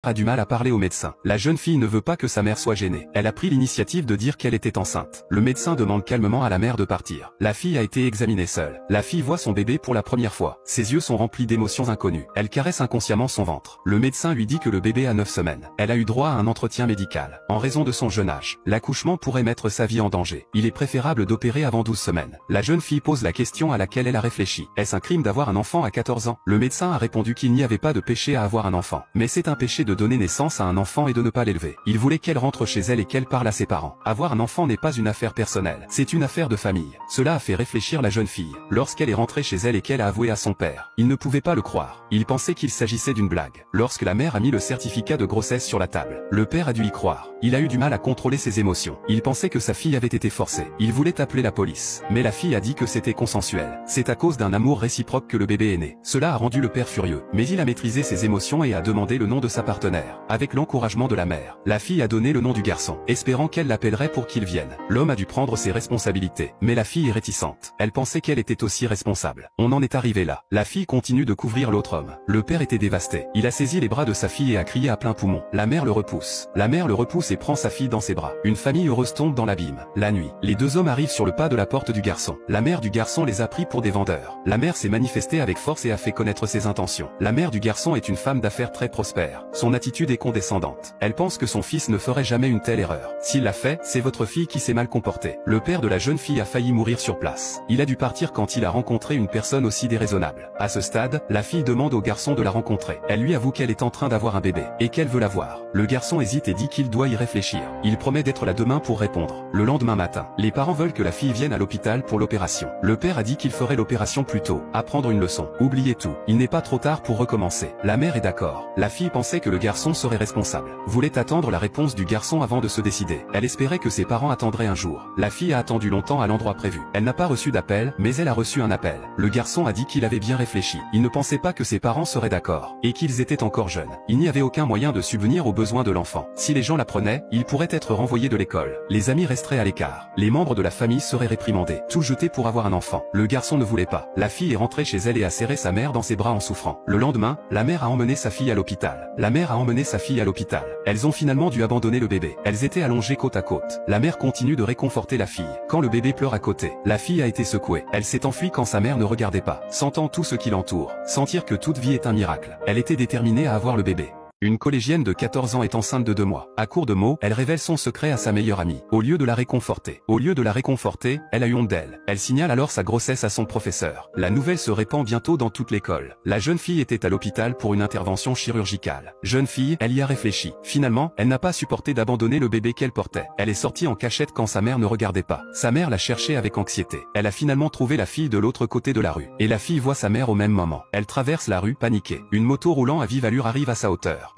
a du mal à parler au médecin. La jeune fille ne veut pas que sa mère soit gênée. Elle a pris l'initiative de dire qu'elle était enceinte. Le médecin demande calmement à la mère de partir. La fille a été examinée seule. La fille voit son bébé pour la première fois. Ses yeux sont remplis d'émotions inconnues. Elle caresse inconsciemment son ventre. Le médecin lui dit que le bébé a 9 semaines. Elle a eu droit à un entretien médical. En raison de son jeune âge, l'accouchement pourrait mettre sa vie en danger. Il est préférable d'opérer avant 12 semaines. La jeune fille pose la question à laquelle elle a réfléchi. Est-ce un crime d'avoir un enfant à 14 ans? Le médecin a répondu qu'il n'y avait pas de péché à avoir un enfant. Mais c'est un péché de donner naissance à un enfant et de ne pas l'élever. Il voulait qu'elle rentre chez elle et qu'elle parle à ses parents. Avoir un enfant n'est pas une affaire personnelle, c'est une affaire de famille. Cela a fait réfléchir la jeune fille. Lorsqu'elle est rentrée chez elle et qu'elle a avoué à son père, il ne pouvait pas le croire. Il pensait qu'il s'agissait d'une blague. Lorsque la mère a mis le certificat de grossesse sur la table, le père a dû y croire. Il a eu du mal à contrôler ses émotions. Il pensait que sa fille avait été forcée. Il voulait appeler la police. Mais la fille a dit que c'était consensuel. C'est à cause d'un amour réciproque que le bébé est né. Cela a rendu le père furieux. Mais il a maîtrisé ses émotions et a demandé le nom de sa partenaire. Avec l'encouragement de la mère, la fille a donné le nom du garçon, espérant qu'elle l'appellerait pour qu'il vienne. L'homme a dû prendre ses responsabilités. Mais la fille est réticente. Elle pensait qu'elle était aussi responsable. On en est arrivé là. La fille continue de couvrir l'autre homme. Le père était dévasté. Il a saisi les bras de sa fille et a crié à plein poumon. La mère le repousse. La mère le repousse et prend sa fille dans ses bras. Une famille heureuse tombe dans l'abîme. La nuit, les deux hommes arrivent sur le pas de la porte du garçon. La mère du garçon les a pris pour des vendeurs. La mère s'est manifestée avec force et a fait connaître ses intentions. La mère du garçon est une femme d'affaires très prospère. Son attitude est condescendante. Elle pense que son fils ne ferait jamais une telle erreur. S'il l'a fait, c'est votre fille qui s'est mal comportée. Le père de la jeune fille a failli mourir sur place. Il a dû partir quand il a rencontré une personne aussi déraisonnable. À ce stade, la fille demande au garçon de la rencontrer. Elle lui avoue qu'elle est en train d'avoir un bébé et qu'elle veut l'avoir. Le garçon hésite et dit qu'il doit y réfléchir. Il promet d'être là demain pour répondre. Le lendemain matin, les parents veulent que la fille vienne à l'hôpital pour l'opération. Le père a dit qu'il ferait l'opération plus tôt. Apprendre une leçon. Oubliez tout. Il n'est pas trop tard pour recommencer. La mère est d'accord. La fille pensait que le garçon serait responsable. Voulait attendre la réponse du garçon avant de se décider. Elle espérait que ses parents attendraient un jour. La fille a attendu longtemps à l'endroit prévu. Elle n'a pas reçu d'appel, mais elle a reçu un appel. Le garçon a dit qu'il avait bien réfléchi. Il ne pensait pas que ses parents seraient d'accord. Et qu'ils étaient encore jeunes. Il n'y avait aucun moyen de subvenir aux besoins de l'enfant. Si les gens l'apprenaient, il pourrait être renvoyé de l'école. Les amis resteraient à l'écart. Les membres de la famille seraient réprimandés. Tout jeté pour avoir un enfant. Le garçon ne voulait pas. La fille est rentrée chez elle et a serré sa mère dans ses bras en souffrant. Le lendemain, la mère a emmené sa fille à l'hôpital. La mère a emmené sa fille à l'hôpital. Elles ont finalement dû abandonner le bébé. Elles étaient allongées côte à côte. La mère continue de réconforter la fille. Quand le bébé pleure à côté, la fille a été secouée. Elle s'est enfuie quand sa mère ne regardait pas. Sentant tout ce qui l'entoure, sentir que toute vie est un miracle. Elle était déterminée à avoir le bébé. Une collégienne de 14 ans est enceinte de 2 mois. À court de mots, elle révèle son secret à sa meilleure amie. Au lieu de la réconforter, elle a eu honte d'elle. Elle signale alors sa grossesse à son professeur. La nouvelle se répand bientôt dans toute l'école. La jeune fille était à l'hôpital pour une intervention chirurgicale. Jeune fille, elle y a réfléchi. Finalement, elle n'a pas supporté d'abandonner le bébé qu'elle portait. Elle est sortie en cachette quand sa mère ne regardait pas. Sa mère la cherchait avec anxiété. Elle a finalement trouvé la fille de l'autre côté de la rue. Et la fille voit sa mère au même moment. Elle traverse la rue paniquée. Une moto roulant à vive allure arrive à sa hauteur.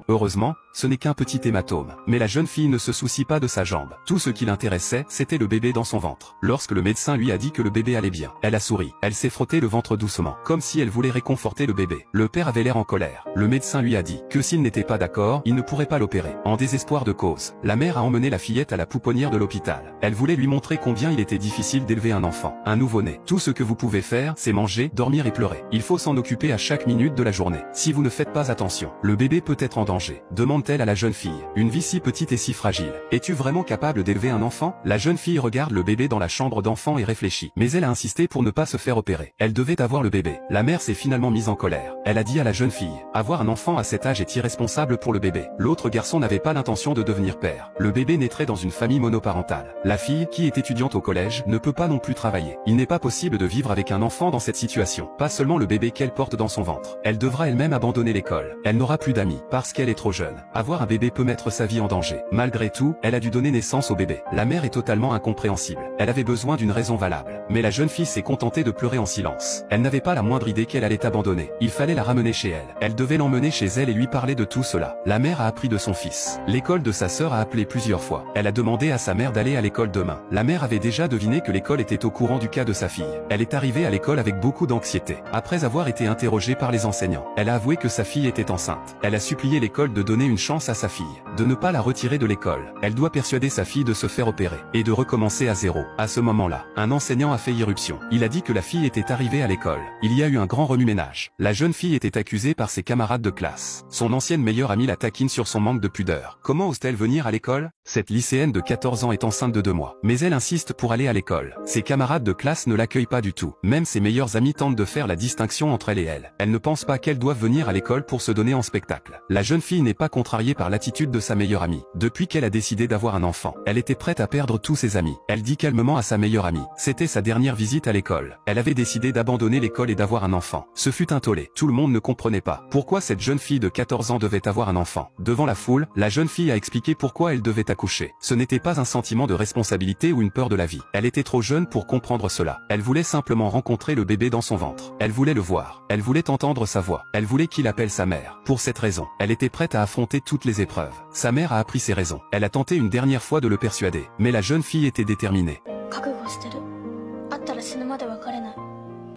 Heureusement, ce n'est qu'un petit hématome. Mais la jeune fille ne se soucie pas de sa jambe. Tout ce qui l'intéressait, c'était le bébé dans son ventre. Lorsque le médecin lui a dit que le bébé allait bien, elle a souri. Elle s'est frotté le ventre doucement, comme si elle voulait réconforter le bébé. Le père avait l'air en colère. Le médecin lui a dit que s'il n'était pas d'accord, il ne pourrait pas l'opérer. En désespoir de cause, la mère a emmené la fillette à la pouponnière de l'hôpital. Elle voulait lui montrer combien il était difficile d'élever un enfant, un nouveau-né. Tout ce que vous pouvez faire, c'est manger, dormir et pleurer. Il faut s'en occuper à chaque minute de la journée. Si vous ne faites pas attention, le bébé peut être en danger. Demande-t-elle à la jeune fille. Une vie si petite et si fragile. Es-tu vraiment capable d'élever un enfant? La jeune fille regarde le bébé dans la chambre d'enfant et réfléchit. Mais elle a insisté pour ne pas se faire opérer. Elle devait avoir le bébé. La mère s'est finalement mise en colère. Elle a dit à la jeune fille, avoir un enfant à cet âge est irresponsable pour le bébé. L'autre garçon n'avait pas l'intention de devenir père. Le bébé naîtrait dans une famille monoparentale. La fille, qui est étudiante au collège, ne peut pas non plus travailler. Il n'est pas possible de vivre avec un enfant dans cette situation. Pas seulement le bébé qu'elle porte dans son ventre. Elle devra elle-même abandonner l'école. Elle n'aura plus d'amis, parce qu'elle est trop jeune. Avoir un bébé peut mettre sa vie en danger. Malgré tout, elle a dû donner naissance au bébé. La mère est totalement incompréhensible. Elle avait besoin d'une raison valable. Mais la jeune fille s'est contentée de pleurer en silence. Elle n'avait pas la moindre idée qu'elle allait abandonner. Il fallait la ramener chez elle. Elle devait l'emmener chez elle et lui parler de tout cela. La mère a appris de son fils. L'école de sa sœur a appelé plusieurs fois. Elle a demandé à sa mère d'aller à l'école demain. La mère avait déjà deviné que l'école était au courant du cas de sa fille. Elle est arrivée à l'école avec beaucoup d'anxiété. Après avoir été interrogée par les enseignants, elle a avoué que sa fille était enceinte. Elle a supplié l'école de donner une chance à sa fille, de ne pas la retirer de l'école. Elle doit persuader sa fille de se faire opérer, et de recommencer à zéro. À ce moment-là, un enseignant a fait irruption. Il a dit que la fille était arrivée à l'école. Il y a eu un grand remue-ménage. La jeune fille était accusée par ses camarades de classe. Son ancienne meilleure amie la taquine sur son manque de pudeur. Comment ose-t-elle venir à l'école? Cette lycéenne de 14 ans est enceinte de 2 mois. Mais elle insiste pour aller à l'école. Ses camarades de classe ne l'accueillent pas du tout. Même ses meilleures amies tentent de faire la distinction entre elle et elle. Elle ne pense pas qu'elle doive venir à l'école pour se donner en spectacle. La jeune fille n'est pas contrariée par l'attitude de sa meilleure amie. Depuis qu'elle a décidé d'avoir un enfant, elle était prête à perdre tous ses amis. Elle dit calmement à sa meilleure amie. C'était sa dernière visite à l'école. Elle avait décidé d'abandonner l'école et d'avoir un enfant. Ce fut un tollé. Tout le monde ne comprenait pas pourquoi cette jeune fille de 14 ans devait avoir un enfant. Devant la foule, la jeune fille a expliqué pourquoi elle devait accoucher. Ce n'était pas un sentiment de responsabilité ou une peur de la vie. Elle était trop jeune pour comprendre cela. Elle voulait simplement rencontrer le bébé dans son ventre. Elle voulait le voir. Elle voulait entendre sa voix. Elle voulait qu'il appelle sa mère. Pour cette raison, elle était prête à affronter toutes les épreuves. Sa mère a appris ses raisons. Elle a tenté une dernière fois de le persuader. Mais la jeune fille était déterminée.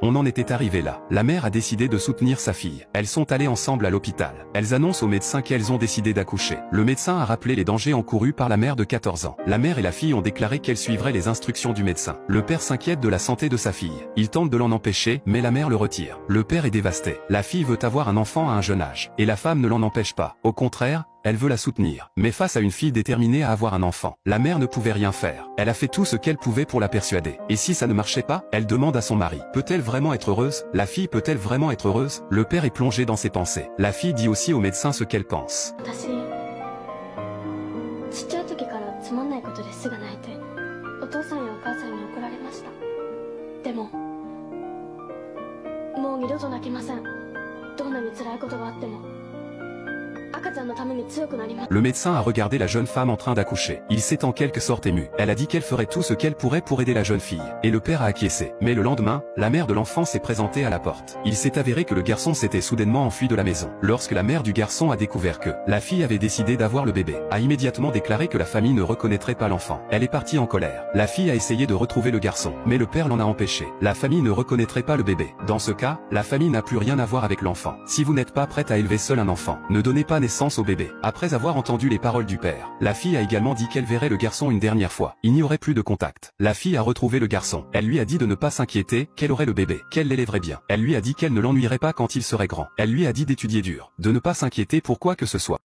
On en était arrivé là. La mère a décidé de soutenir sa fille. Elles sont allées ensemble à l'hôpital. Elles annoncent au médecin qu'elles ont décidé d'accoucher. Le médecin a rappelé les dangers encourus par la mère de 14 ans. La mère et la fille ont déclaré qu'elles suivraient les instructions du médecin. Le père s'inquiète de la santé de sa fille. Il tente de l'en empêcher, mais la mère le retire. Le père est dévasté. La fille veut avoir un enfant à un jeune âge. Et la femme ne l'en empêche pas. Au contraire, elle veut la soutenir. Mais face à une fille déterminée à avoir un enfant, la mère ne pouvait rien faire. Elle a fait tout ce qu'elle pouvait pour la persuader. Et si ça ne marchait pas, elle demande à son mari. Peut-elle vraiment être heureuse? La fille peut-elle vraiment être heureuse? Le père est plongé dans ses pensées. La fille dit aussi au médecin ce qu'elle pense. Le médecin a regardé la jeune femme en train d'accoucher. Il s'est en quelque sorte ému. Elle a dit qu'elle ferait tout ce qu'elle pourrait pour aider la jeune fille. Et le père a acquiescé. Mais le lendemain, la mère de l'enfant s'est présentée à la porte. Il s'est avéré que le garçon s'était soudainement enfui de la maison. Lorsque la mère du garçon a découvert que la fille avait décidé d'avoir le bébé, a immédiatement déclaré que la famille ne reconnaîtrait pas l'enfant. Elle est partie en colère. La fille a essayé de retrouver le garçon, mais le père l'en a empêché. La famille ne reconnaîtrait pas le bébé. Dans ce cas, la famille n'a plus rien à voir avec l'enfant. Si vous n'êtes pas prête à élever seul un enfant, ne donnez pas naissance au bébé. Après avoir entendu les paroles du père, la fille a également dit qu'elle verrait le garçon une dernière fois. Il n'y aurait plus de contact. La fille a retrouvé le garçon. Elle lui a dit de ne pas s'inquiéter, qu'elle aurait le bébé, qu'elle l'élèverait bien. Elle lui a dit qu'elle ne l'ennuierait pas quand il serait grand. Elle lui a dit d'étudier dur, de ne pas s'inquiéter pour quoi que ce soit.